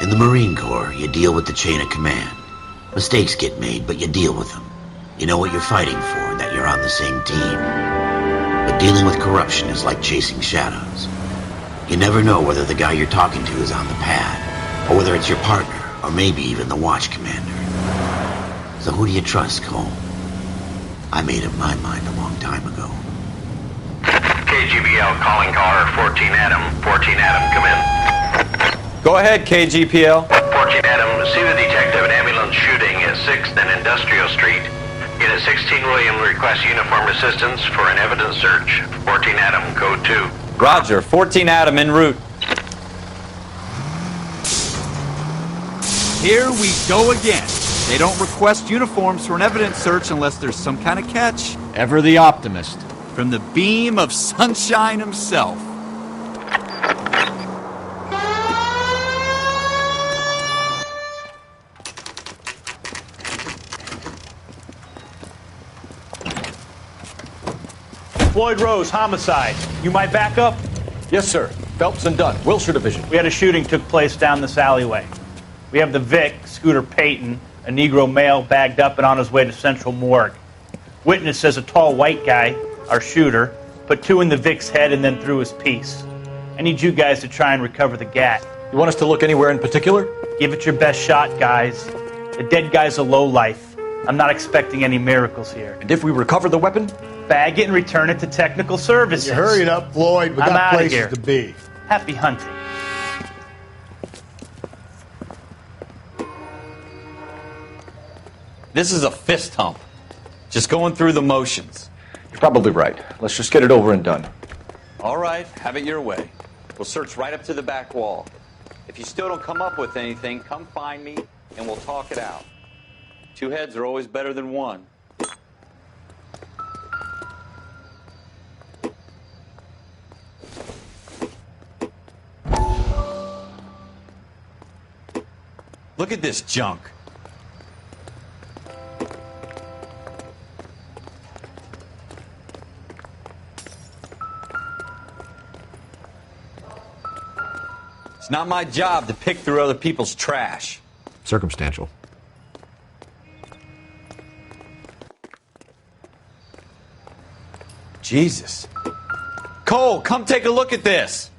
In the Marine Corps, you deal with the chain of command. Mistakes get made, but you deal with them. You know what you're fighting for and that you're on the same team. But dealing with corruption is like chasing shadows. You never know whether the guy you're talking to is on the pad, or whether it's your partner, or maybe even the watch commander. So who do you trust, Cole? I made up my mind a long time ago. KGBL calling caller 14 Adam. 14 Adam, come in. Go ahead, KGPL. 14 Adam, see the detective an ambulance shooting at 6th and Industrial Street. Unit 16 William requests uniformed assistance for an evidence search. 14 Adam, code 2. Roger, 14 Adam en route. Here we go again. They don't request uniforms for an evidence search unless there's some kind of catch. Ever the optimist. From the beam of sunshine himself. Floyd Rose, homicide. You might back up? Yes, sir. Phelps and Dunn, Wilshire Division. We had a shooting took place down this alleyway. We have the Vic, Scooter Payton, a Negro male bagged up and on his way to Central Morgue. Witness says a tall white guy, our shooter, put 2 in the Vic's head and then threw his piece. I need you guys to try and recover the gat. You want us to look anywhere in particular? Give it your best shot, guys. The dead guy's a lowlife. I'm not expecting any miracles here. And if we recover the weapon? Bag it and return it to technical services. You hurry it up, Floyd. We I'm got outta places here. to be. Happy hunting. This is a fist hump. Just going through the motions. You're probably right. Let's just get it over and done. All right, have it your way. We'll search right up to the back wall. If you still don't come up with anything, come find me and we'll talk it out. 2 heads are always better than 1. Look at this junk. It's not my job to pick through other people's trash. Circumstantial. Jesus. Cole, come take a look at this.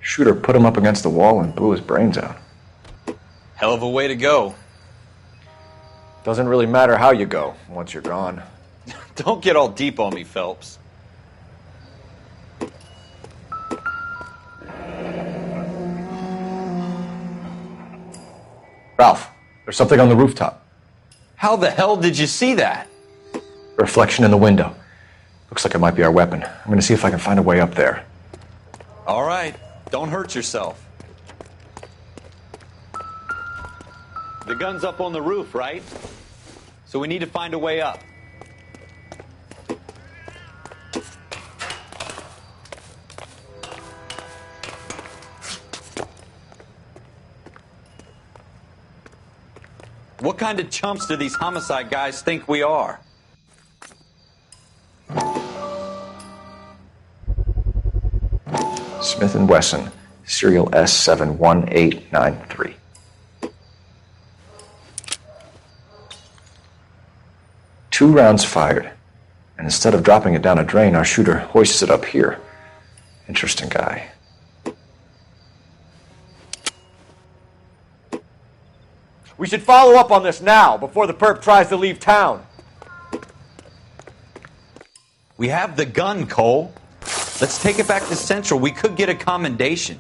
Shooter put him up against the wall and blew his brains out. Hell of a way to go. Doesn't really matter how you go once you're gone. Don't get all deep on me, Phelps. Ralph, there's something on the rooftop. How the hell did you see that? A reflection in the window. Looks like it might be our weapon. I'm going to see if I can find a way up there. All right, don't hurt yourself. The gun's up on the roof, right? So we need to find a way up. What kind of chumps do these homicide guys think we are? Smith & Wesson, serial S71893. Two rounds fired, and instead of dropping it down a drain, our shooter hoists it up here. Interesting guy. We should follow up on this now, before the perp tries to leave town. We have the gun, Cole. Let's take it back to Central. We could get a commendation.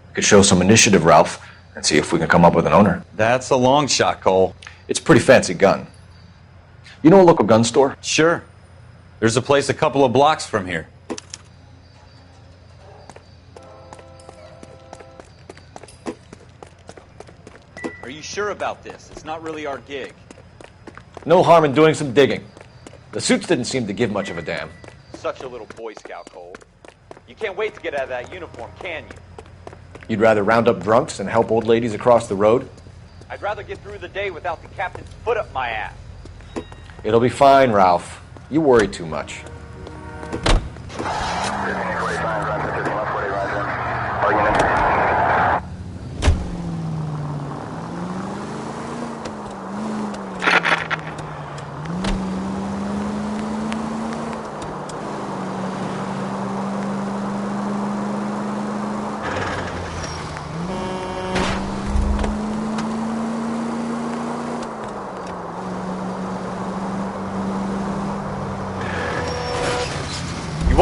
We could show some initiative, Ralph, and see if we can come up with an owner. That's a long shot, Cole. It's a pretty fancy gun. You know a local gun store? Sure. There's a place a couple of blocks from here. Are you sure about this? It's not really our gig. No harm in doing some digging. The suits didn't seem to give much of a damn. Such a little Boy Scout, Cole. You can't wait to get out of that uniform, can you? You'd rather round up drunks and help old ladies across the road? I'd rather get through the day without the captain's foot up my ass. It'll be fine, Ralph. You worry too much. Argument.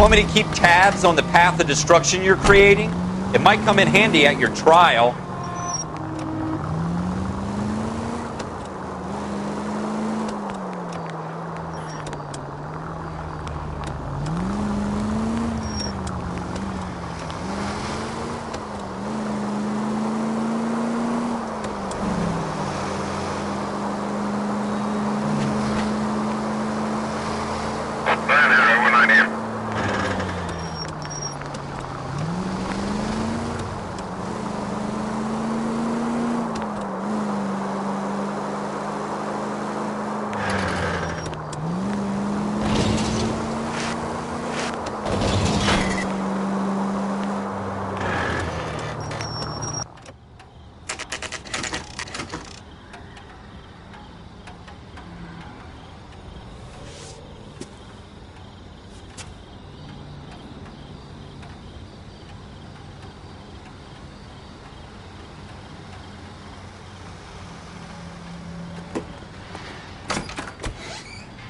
want me to keep tabs on the path of destruction you're creating? It might come in handy at your trial.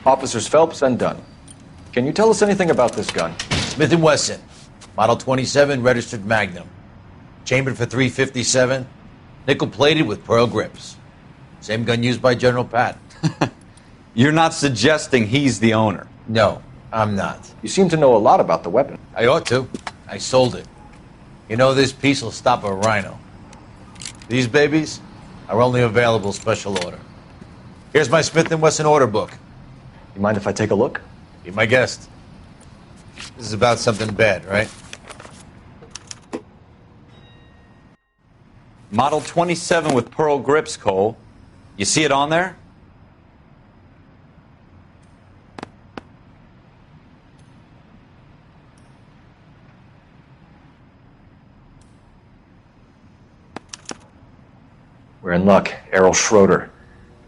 Officers Phelps and Dunn. Can you tell us anything about this gun? Smith & Wesson, Model 27, registered Magnum. Chambered for .357, nickel-plated with pearl grips. Same gun used by General Patton. You're not suggesting he's the owner? No, I'm not. You seem to know a lot about the weapon. I ought to. I sold it. You know, this piece will stop a rhino. These babies are only available special order. Here's my Smith & Wesson order book. You mind if I take a look? Be my guest. This is about something bad, right? Model 27 with pearl grips, Cole. You see it on there? We're in luck. Errol Schroeder,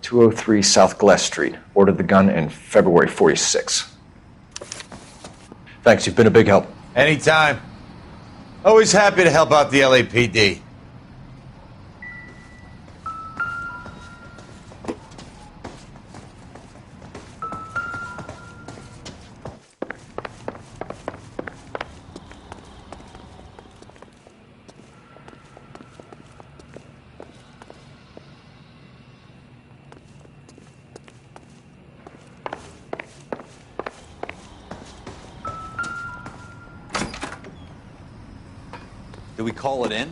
203 South Glass Street. Ordered the gun in February '46. Thanks, you've been a big help. Anytime. Always happy to help out the LAPD. Do we call it in?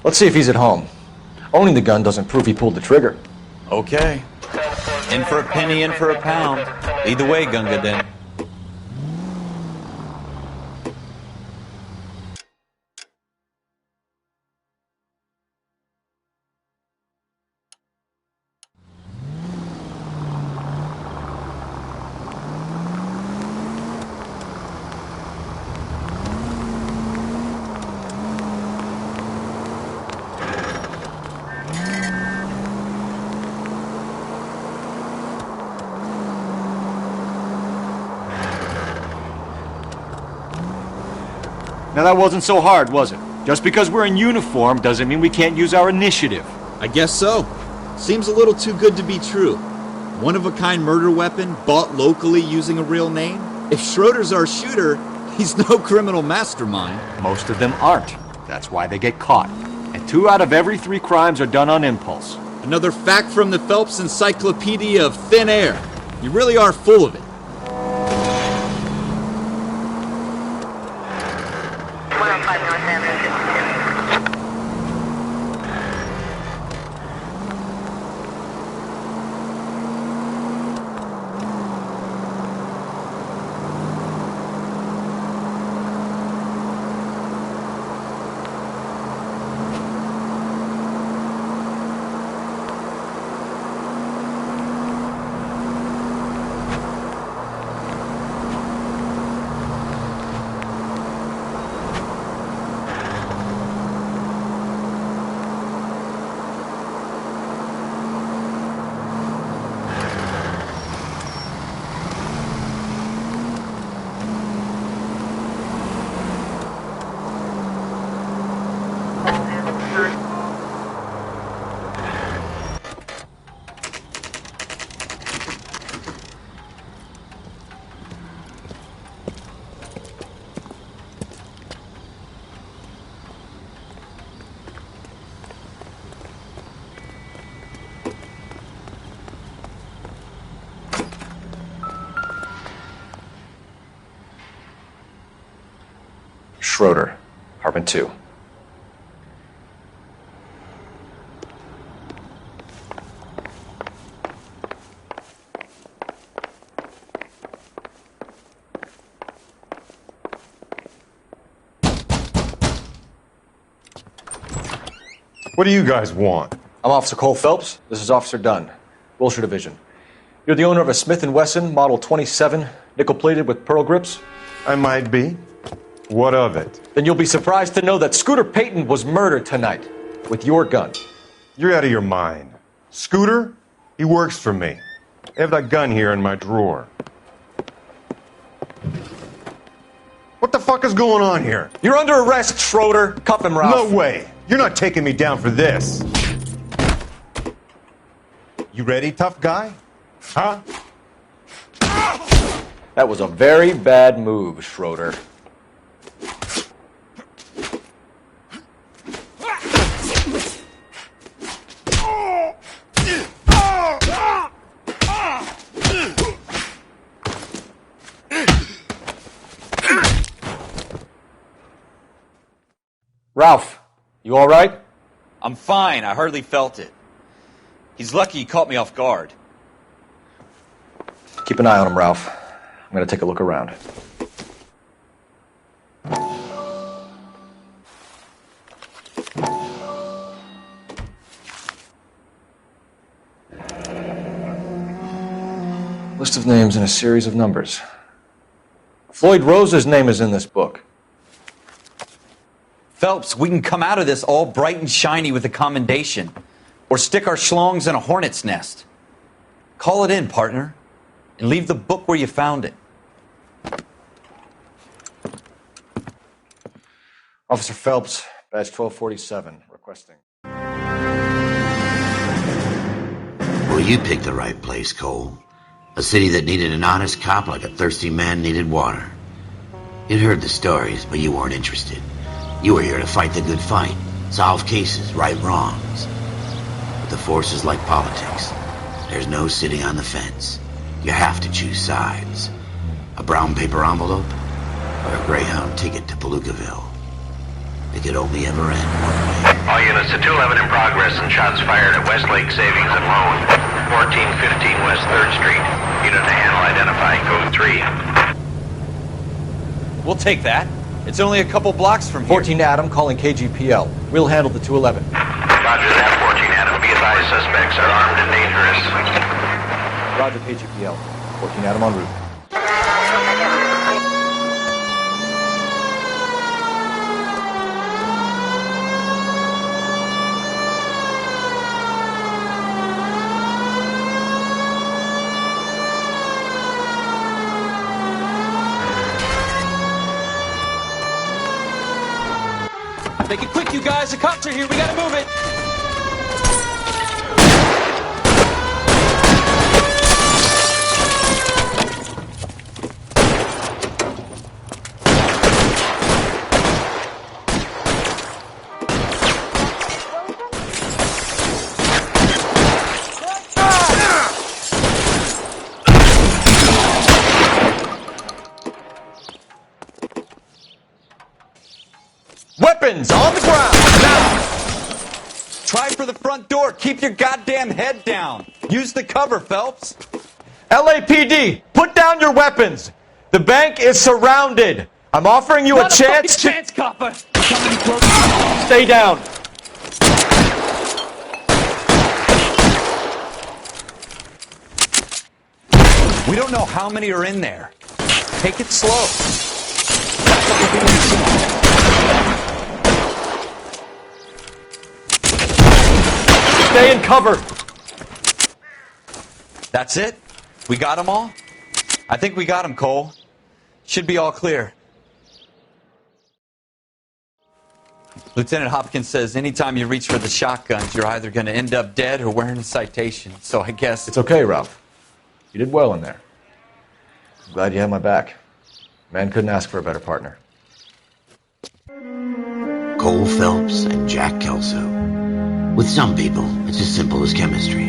Let's see if he's at home. Owning the gun doesn't prove he pulled the trigger. Okay. In for a penny, in for a pound. Either way, Gunga Din. Now that wasn't so hard, was it? Just because we're in uniform doesn't mean we can't use our initiative. I guess so. Seems a little too good to be true. One-of-a-kind murder weapon bought locally using a real name? If Schroeder's our shooter, he's no criminal mastermind. Most of them aren't. That's why they get caught. And 2 out of every 3 crimes are done on impulse. Another fact from the Phelps Encyclopedia of Thin Air. You really are full of it. Schroeder, apartment 2. What do you guys want? I'm Officer Cole Phelps. This is Officer Dunn, Wilshire Division. You're the owner of a Smith & Wesson Model 27, nickel-plated with pearl grips? I might be. What of it? Then you'll be surprised to know that Scooter Payton was murdered tonight with your gun. You're out of your mind. Scooter? He works for me. I have that gun here in my drawer. What the fuck is going on here? You're under arrest, Schroeder. Cuff him, Ralph. No way. You're not taking me down for this. You ready, tough guy? Huh? That was a very bad move, Schroeder. Ralph, you all right? I'm fine. I hardly felt it. He's lucky he caught me off guard. Keep an eye on him, Ralph. I'm going to take a look around. List of names and a series of numbers. Floyd Rose's name is in this book. Phelps, we can come out of this all bright and shiny with a commendation. Or stick our schlongs in a hornet's nest. Call it in, partner. And leave the book where you found it. Officer Phelps, badge 1247, requesting. Well, you picked the right place, Cole. A city that needed an honest cop like a thirsty man needed water. You'd heard the stories, but you weren't interested. You were here to fight the good fight, solve cases, right wrongs. But the force is like politics. There's no sitting on the fence. You have to choose sides. A brown paper envelope or a Greyhound ticket to Palookaville. It could only ever end one way. All units to 211 in progress and shots fired at Westlake Savings and Loan, 1415 West 3rd Street. Unit to handle identifying code 3. We'll take that. It's only a couple blocks from here. 14 Adam calling KGPL. We'll handle the 211. Roger that, 14 Adam. Be advised, suspects are armed and dangerous. Roger, KGPL. 14 Adam en route. Make it quick, you guys. The cops are here. We gotta move it. Weapons on the ground! Now! Try for the front door. Keep your goddamn head down. Use the cover, Phelps. LAPD, put down your weapons! The bank is surrounded! I'm offering you a chance to... chance, copper. Stay down! We don't know how many are in there. Take it slow. Stay in cover! That's it? We got them all? I think we got them, Cole. Should be all clear. Lieutenant Hopkins says anytime you reach for the shotguns, you're either going to end up dead or wearing a citation. So I guess... It's okay, Ralph. You did well in there. I'm glad you had my back. Man couldn't ask for a better partner. Cole Phelps and Jack Kelso. With some people, it's as simple as chemistry.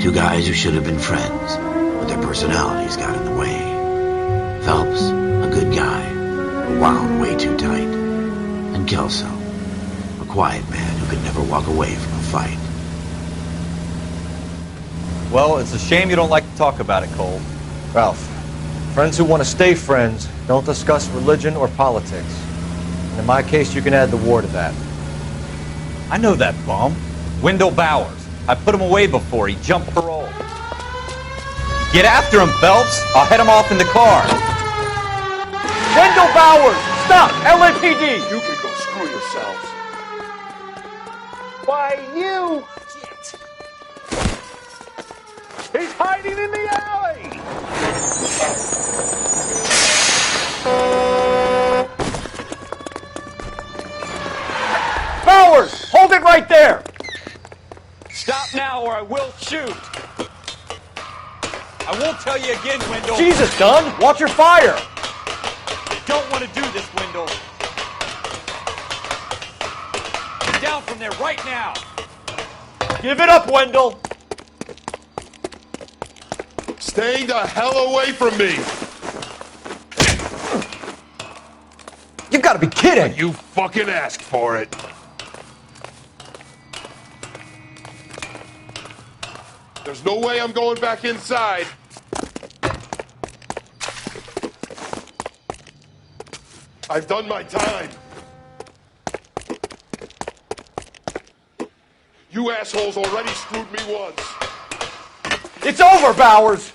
Two guys who should have been friends, but their personalities got in the way. Phelps, a good guy, but wound way too tight. Kelso. A quiet man who could never walk away from a fight. Well, it's a shame you don't like to talk about it, Cole. Ralph, friends who want to stay friends don't discuss religion or politics. And in my case, you can add the war to that. I know that bum. Wendell Bowers. I put him away before. He jumped parole. Get after him, Phelps. I'll head him off in the car. Wendell Bowers! Stop! LAPD! You can go screw yourselves. Why, you! He's hiding in the alley! Bowers! Hold it right there! Stop now or I will shoot. I won't tell you again, Wendell. Jesus, Dunn! Watch your fire! You don't want to do this, Wendell. Get down from there right now. Give it up, Wendell! Stay the hell away from me! You've got to be kidding! You fucking asked for it. There's no way I'm going back inside. I've done my time. You assholes already screwed me once. It's over, Bowers!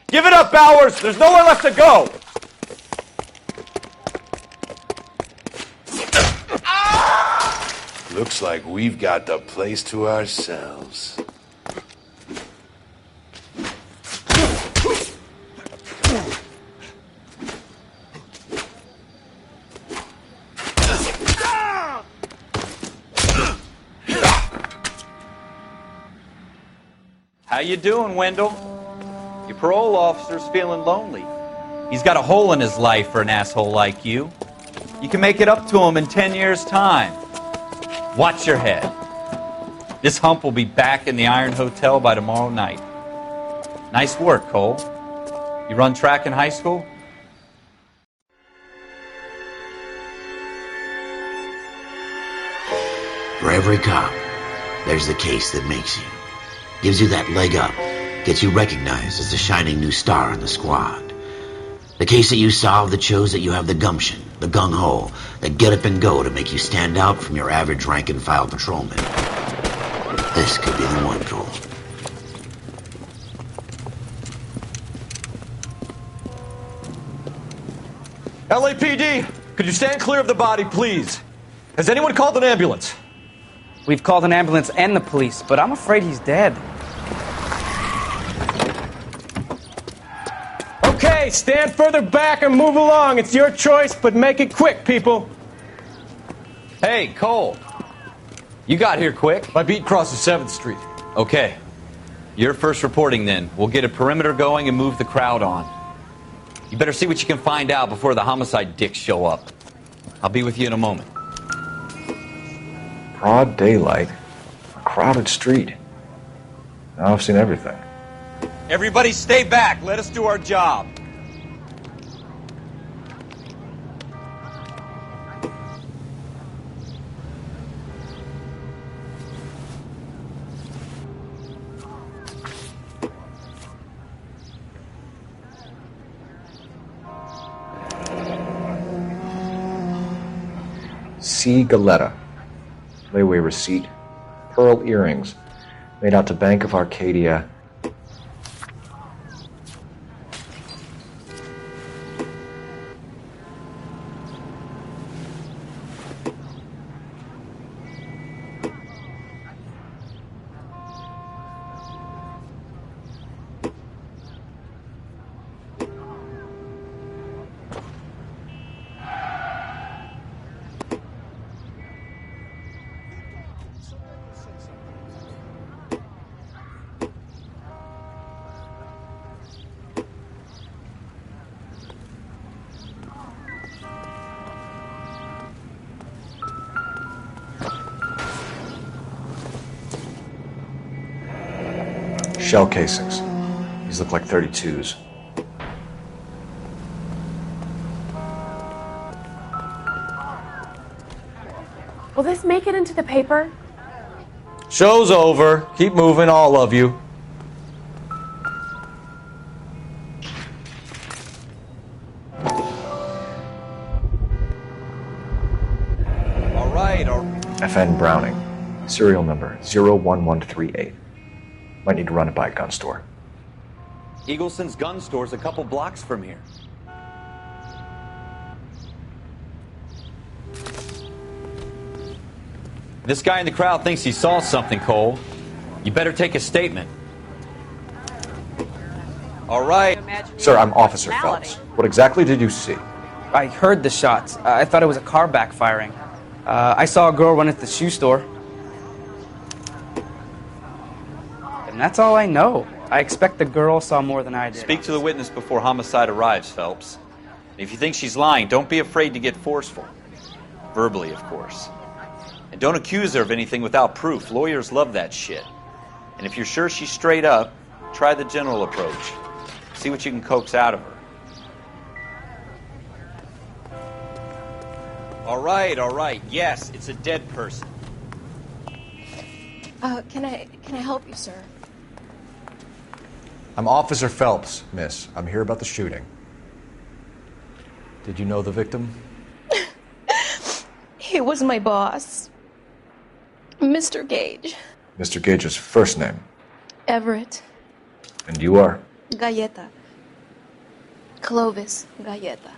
Give it up, Bowers! There's nowhere left to go! Looks like we've got the place to ourselves. How you doing, Wendell? Your parole officer's feeling lonely. He's got a hole in his life for an asshole like you. You can make it up to him in 10 years' time. Watch your head. This hump will be back in the Iron Hotel by tomorrow night. Nice work, Cole. You run track in high school? For every cop, there's the case that makes you. Gives you that leg up. Gets you recognized as the shining new star in the squad. The case that you solve that shows that you have the gumption, the gung-ho, the get up and go to make you stand out from your average rank-and-file patrolman. This could be the one, Cole. LAPD, could you stand clear of the body, please? Has anyone called an ambulance? We've called an ambulance and the police, but I'm afraid he's dead. Okay, stand further back and move along. It's your choice, but make it quick, people. Hey, Cole. You got here quick. My beat crosses 7th Street. Okay. You're first reporting then. We'll get a perimeter going and move the crowd on. You better see what you can find out before the homicide dicks show up. I'll be with you in a moment. Broad daylight, a crowded street. Now I've seen everything. Everybody stay back. Let us do our job. C. Galetta. Layaway receipt. Pearl earrings. Made out to Bank of Arcadia. Shell casings. These look like 32s. Will this make it into the paper? Show's over. Keep moving, all of you. All right. FN Browning. Serial number 01138. Might need to run it by a gun store. Eagleson's gun store's a couple blocks from here. This guy in the crowd thinks he saw something, Cole. You better take a statement. All right. Sir, I'm Officer Phelps. What exactly did you see? I heard the shots. I thought it was a car backfiring. I saw a girl run into the shoe store. And that's all I know. I expect the girl saw more than I did. Speak to the witness before homicide arrives, Phelps. If you think she's lying, don't be afraid to get forceful. Verbally, of course. And don't accuse her of anything without proof. Lawyers love that shit. And if you're sure she's straight up, try the general approach. See what you can coax out of her. All right. Yes, it's a dead person. Can I help you, sir? I'm Officer Phelps, miss. I'm here about the shooting. Did you know the victim? He was my boss, Mr. Gage. Mr. Gage's first name. Everett. And you are? Galleta. Clovis Galleta.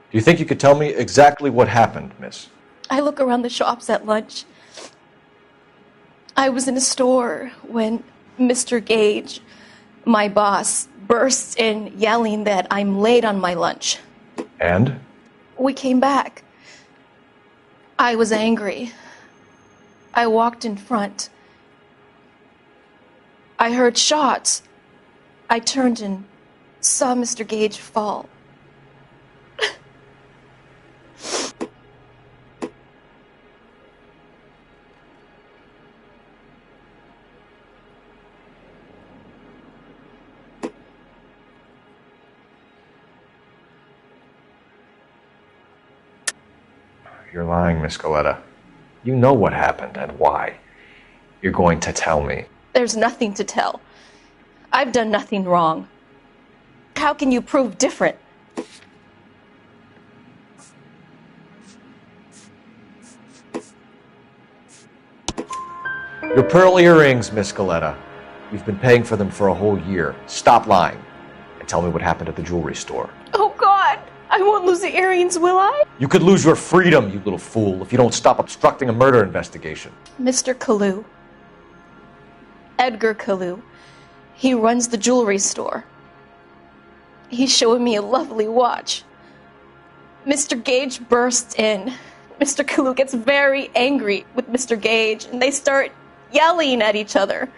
Do you think you could tell me exactly what happened, miss? I look around the shops at lunch. I was in a store when Mr. Gage, my boss, bursts in yelling that I'm late on my lunch. And? We came back. I was angry. I walked in front. I heard shots. I turned and saw Mr. Gage fall. You're lying, Miss Galleta. You know what happened and why. You're going to tell me. There's nothing to tell. I've done nothing wrong. How can you prove different? Your pearl earrings, Miss Galleta. You've been paying for them for a whole year. Stop lying and tell me what happened at the jewelry store. Oh, God! I won't lose the earrings, will I? You could lose your freedom, you little fool, if you don't stop obstructing a murder investigation. Mr. Kalu. Edgar Kalu. He runs the jewelry store. He's showing me a lovely watch. Mr. Gage bursts in. Mr. Kalu gets very angry with Mr. Gage, and they start yelling at each other.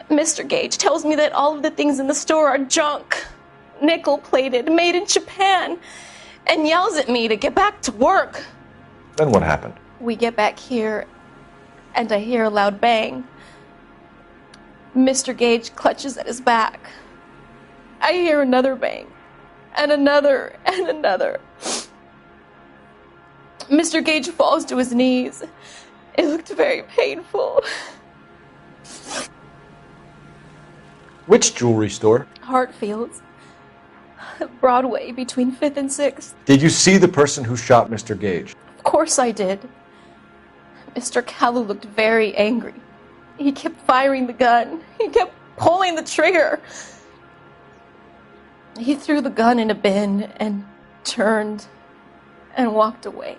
Mr. Gage tells me that all of the things in the store are junk, nickel-plated, made in Japan, and yells at me to get back to work. Then what happened? We get back here, and I hear a loud bang. Mr. Gage clutches at his back. I hear another bang, and another, and another. Mr. Gage falls to his knees. It looked very painful. Which jewelry store? Hartfield's. Broadway, between 5th and 6th. Did you see the person who shot Mr. Gage? Of course I did. Mr. Kalu looked very angry. He kept firing the gun. He kept pulling the trigger. He threw the gun in a bin and turned and walked away.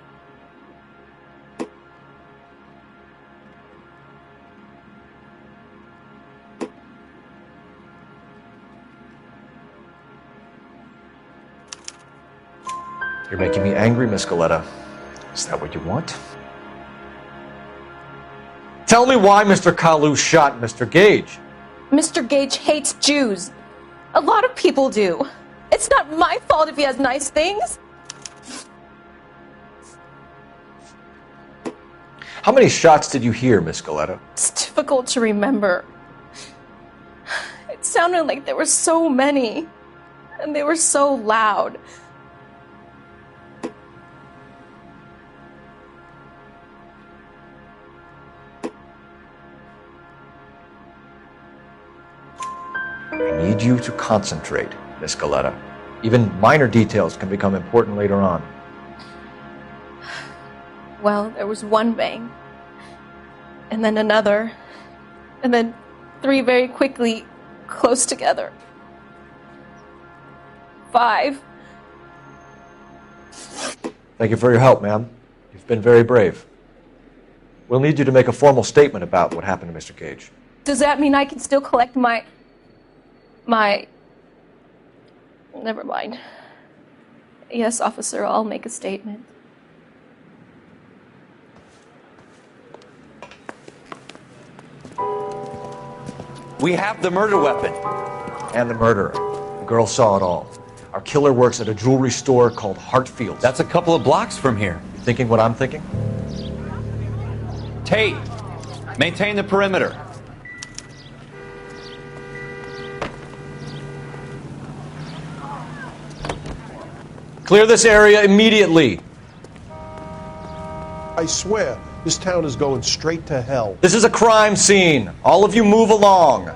You're making me angry, Miss Galleta. Is that what you want? Tell me why Mr. Kalu shot Mr. Gage. Mr. Gage hates Jews. A lot of people do. It's not my fault if he has nice things. How many shots did you hear, Miss Galetta? It's difficult to remember. It sounded like there were so many, and they were so loud. I need you to concentrate, Miss Galetta. Even minor details can become important later on. Well, there was one bang, and then another, and then three very quickly, close together. 5. Thank you for your help, ma'am. You've been very brave. We'll need you to make a formal statement about what happened to Mr. Gage. Does that mean I can still collect my... Never mind. Yes, officer, I'll make a statement. We have the murder weapon. And the murderer. The girl saw it all. Our killer works at a jewelry store called Hartfield's. That's a couple of blocks from here. You thinking what I'm thinking? Tate, maintain the perimeter. Clear this area immediately. I swear, this town is going straight to hell. This is a crime scene. All of you move along.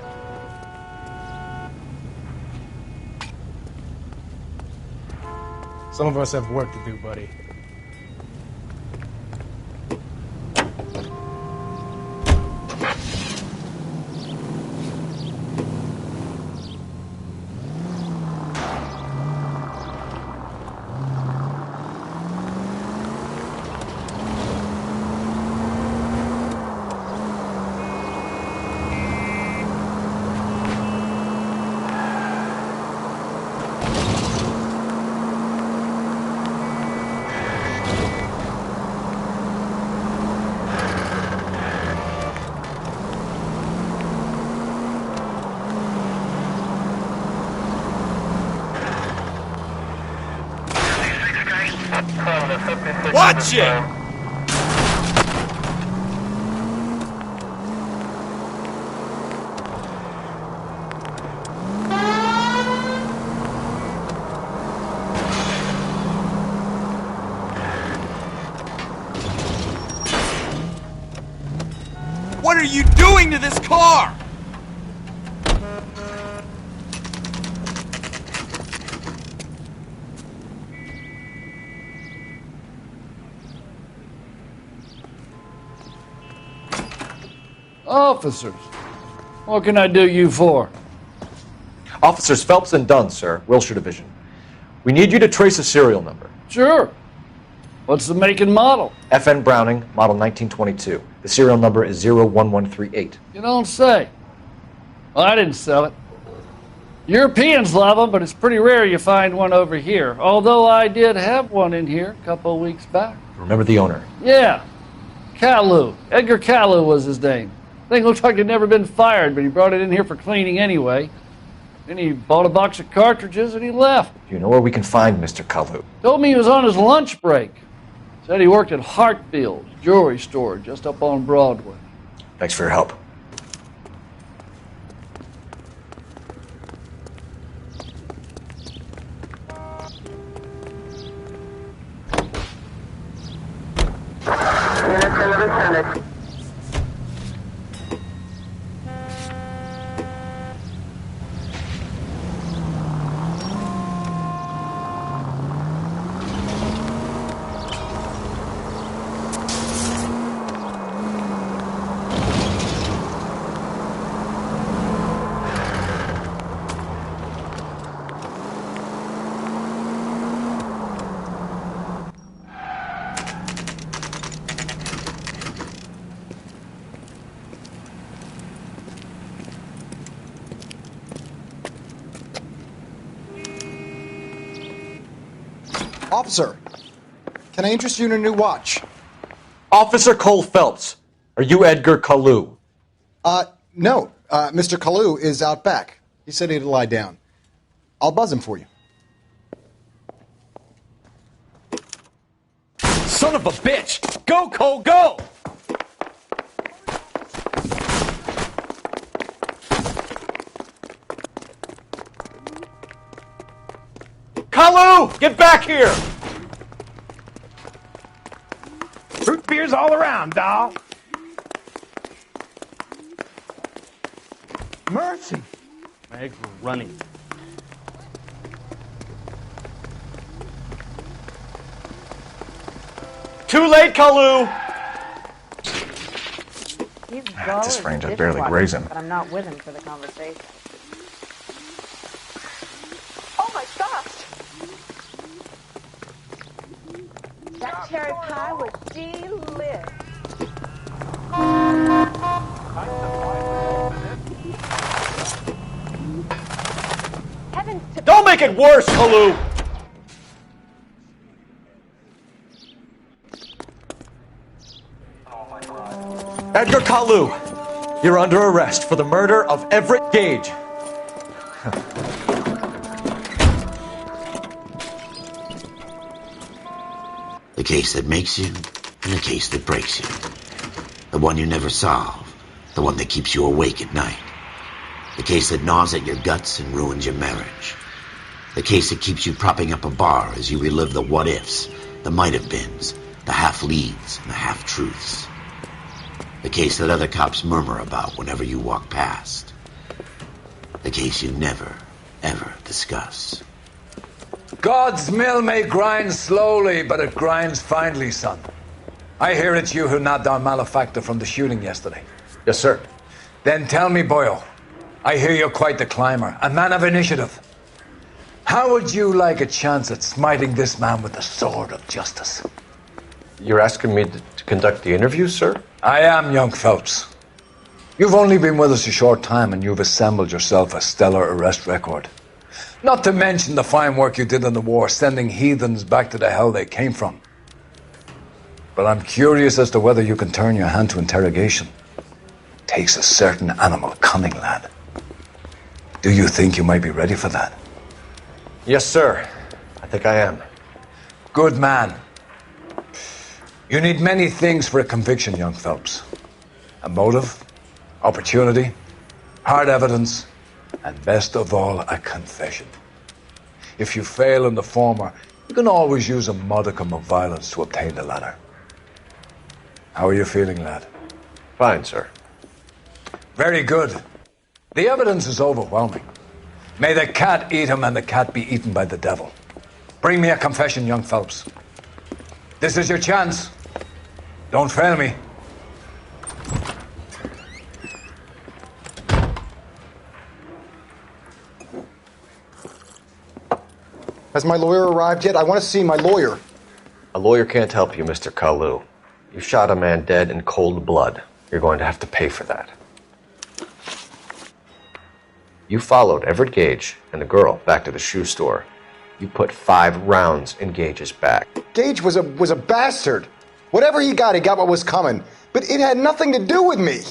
Some of us have work to do, buddy. Watch it! What are you doing to this car? Officers, what can I do you for? Officers Phelps and Dunn, sir, Wilshire Division. We need you to trace a serial number. Sure. What's the make and model? FN Browning, model 1922. The serial number is 01138. You don't say. Well, I didn't sell it. Europeans love them, but it's pretty rare you find one over here. Although I did have one in here a couple of weeks back. Remember the owner? Yeah. Kalu. Edgar Kalu was his name. Thing looks like it'd never been fired, but he brought it in here for cleaning anyway. Then he bought a box of cartridges and he left. Do you know where we can find Mr. Kalu? Told me he was on his lunch break. Said he worked at Hartfield's jewelry store just up on Broadway. Thanks for your help. Officer, can I interest you in a new watch? Officer Cole Phelps. Are you Edgar Kalu? No. Mr. Kalu is out back. He said he'd lie down. I'll buzz him for you. Son of a bitch! Go, Cole, go! Kalu! Get back here! Root beers all around, doll. Mercy. My eggs were running. Too late, Kalu! He's At dull this as range, a I'd barely dishwasher, graze him. But I'm not with him for the conversation. Oh my gosh! That cherry pie was delicious. Heavens to... Don't make it worse, Kalu! Edgar Kalu, you're under arrest for the murder of Everett Gage. The case that makes you, and the case that breaks you. The one you never solve, the one that keeps you awake at night. The case that gnaws at your guts and ruins your marriage. The case that keeps you propping up a bar as you relive the what-ifs, the might-have-beens, the half-leads, and the half-truths. The case that other cops murmur about whenever you walk past. The case you never, ever discuss. God's mill may grind slowly, but it grinds finely, son. I hear it's you who nabbed our malefactor from the shooting yesterday. Yes, sir. Then tell me, Boyle, I hear you're quite the climber, a man of initiative. How would you like a chance at smiting this man with the sword of justice? You're asking me to conduct the interview, sir? I am, young Phelps. You've only been with us a short time and you've assembled yourself a stellar arrest record. Not to mention the fine work you did in the war, sending heathens back to the hell they came from. But I'm curious as to whether you can turn your hand to interrogation. Takes a certain animal cunning, lad. Do you think you might be ready for that? Yes, sir. I think I am. Good man. You need many things for a conviction, young Phelps. A motive, opportunity, hard evidence, and best of all, a confession. If you fail in the former, you can always use a modicum of violence to obtain the latter. How are you feeling, lad? Fine, sir. Very good. The evidence is overwhelming. May the cat eat him and the cat be eaten by the devil. Bring me a confession, young Phelps. This is your chance. Don't fail me. Has my lawyer arrived yet? I want to see my lawyer. A lawyer can't help you, Mr. Kalu. You shot a man dead in cold blood. You're going to have to pay for that. You followed Everett Gage and the girl back to the shoe store. You put 5 rounds in Gage's back. Gage was a bastard. Whatever he got what was coming. But it had nothing to do with me.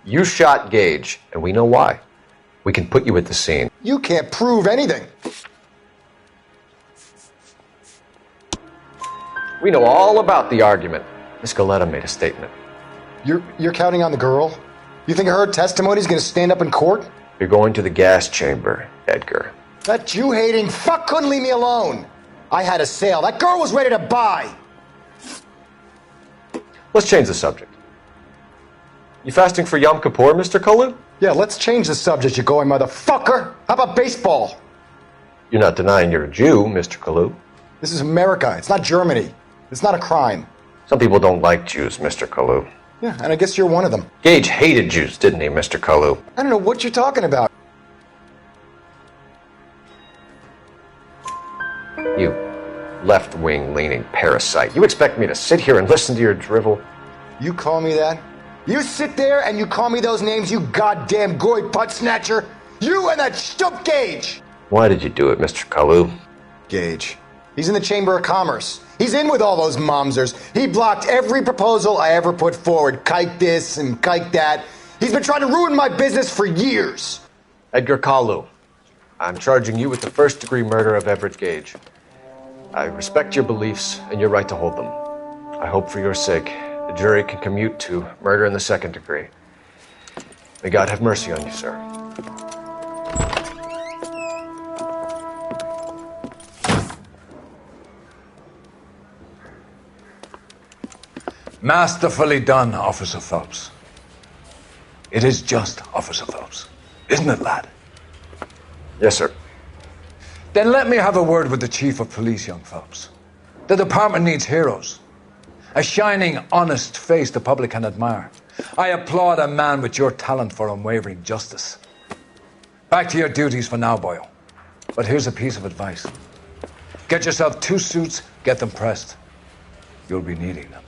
You shot Gage, and we know why. We can put you at the scene. You can't prove anything. We know all about the argument. Miss Galetta made a statement. You're counting on the girl? You think her testimony is going to stand up in court? You're going to the gas chamber, Edgar. That Jew-hating fuck couldn't leave me alone. I had a sale. That girl was ready to buy. Let's change the subject. You fasting for Yom Kippur, Mr. Kalu? Yeah, let's change the subject, you going motherfucker. How about baseball? You're not denying you're a Jew, Mr. Kalu. This is America. It's not Germany. It's not a crime. Some people don't like Jews, Mr. Kalu. Yeah, and I guess you're one of them. Gage hated Jews, didn't he, Mr. Kalu? I don't know what you're talking about. You left-wing leaning parasite. You expect me to sit here and listen to your drivel? You call me that? You sit there and you call me those names, you goddamn goy putt snatcher? You and that stump Gage! Why did you do it, Mr. Kalu? Gage. He's in the Chamber of Commerce. He's in with all those momsers. He blocked every proposal I ever put forward. Kike this and kike that. He's been trying to ruin my business for years. Edgar Kalu, I'm charging you with the first-degree murder of Everett Gage. I respect your beliefs and your right to hold them. I hope for your sake the jury can commute to murder in the second degree. May God have mercy on you, sir. Masterfully done, Officer Phelps. It is just Officer Phelps, isn't it, lad? Yes, sir. Then let me have a word with the Chief of Police, young Phelps. The department needs heroes. A shining, honest face the public can admire. I applaud a man with your talent for unwavering justice. Back to your duties for now, boyo. But here's a piece of advice. Get yourself 2 suits, get them pressed. You'll be needing them.